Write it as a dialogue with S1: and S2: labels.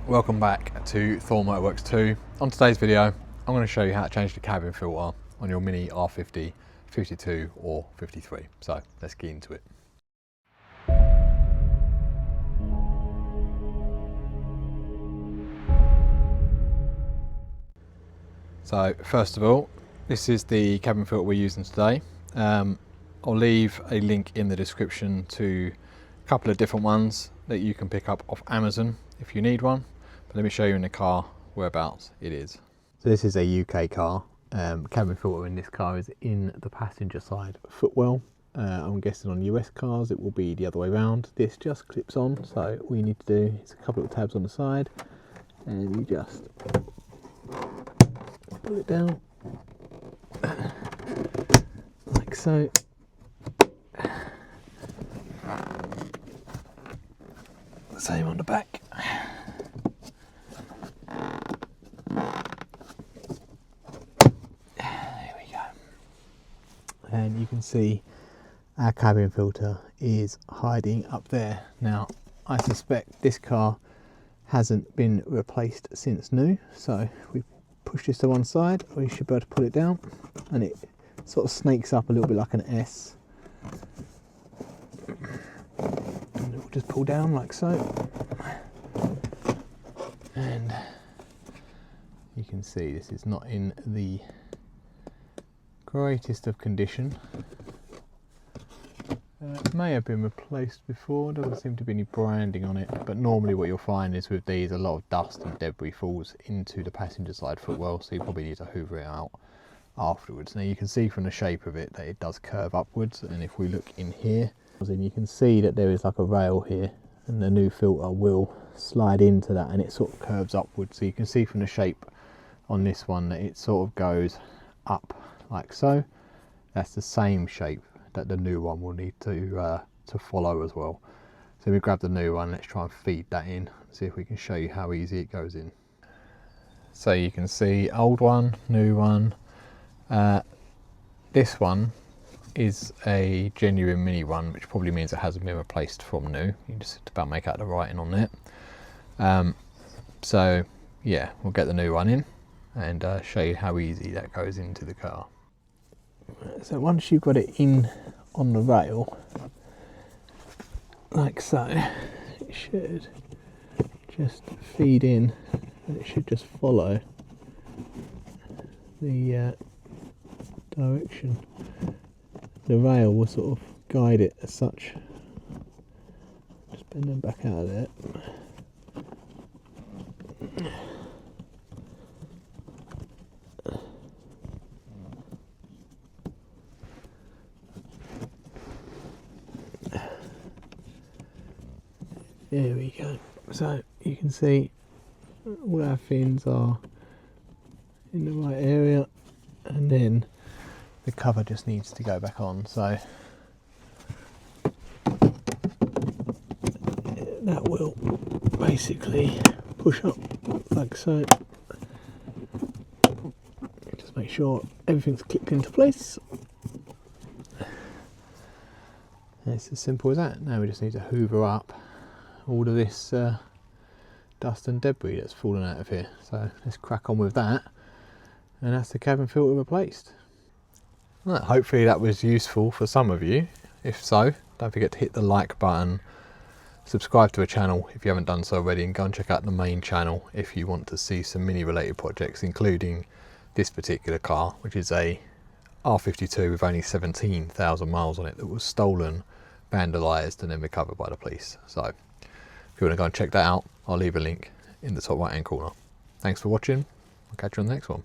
S1: Welcome back to ThorMotorWerks 2. On today's video, I'm going to show you how to change the cabin filter on your MINI R50, 52 or 53. So let's get into it. So first of all, this is the cabin filter we're using today. I'll leave a link in the description to a couple of different ones that you can pick up off Amazon if you need one. But let me show you in the car whereabouts it is. So this is a UK car. Cabin filter in this car is in the passenger side footwell. I'm guessing on US cars it will be the other way around. This just clips on, so all you need to do is a couple of tabs on the side and you just pull it down like so. Same on the back. There we go. And you can see our cabin filter is hiding up there. Now, I suspect this car hasn't been replaced since new, so we push this to one side, we should be able to pull it down, and it sort of snakes up a little bit like an S. And it will just pull down like so. And you can see this is not in the greatest of condition. It may have been replaced before, doesn't seem to be any branding on it, but normally what you'll find is with these a lot of dust and debris falls into the passenger side footwell, so you probably need to hoover it out afterwards. Now you can see from the shape of it that it does curve upwards, and if we look in here, you can see that there is like a rail here, and the new filter will slide into that and it sort of curves upwards. So you can see from the shape on this one that it sort of goes up like so. That's the same shape that the new one will need to follow as well. So we grab the new one, let's try and feed that in, see if we can show you how easy it goes in. So you can see old one, new one. This one is a genuine MINI one, which probably means it hasn't been replaced from new. You just about make out the writing on it. So yeah, we'll get the new one in and show you how easy that goes into the car. So once you've got it in on the rail, like so, it should just feed in and it should just follow the direction. The rail will sort of guide it as such. Just bend them back out of there. There we go. So you can see all our fins are in the right area, and then the cover just needs to go back on. So that will basically push up like so. Just make sure everything's clipped into place. And it's as simple as that. Now we just need to hoover up all of this dust and debris that's fallen out of here. So let's crack on with that, and that's the cabin filter replaced. Well, hopefully that was useful for some of you. If so, don't forget to hit the like button, subscribe to the channel if you haven't done so already, and go and check out the main channel if you want to see some MINI related projects, including this particular car, which is a R52 with only 17,000 miles on it that was stolen, vandalised and then recovered by the police. So if you want to go and check that out, I'll leave a link in the top right hand corner. Thanks for watching. I'll catch you on the next one.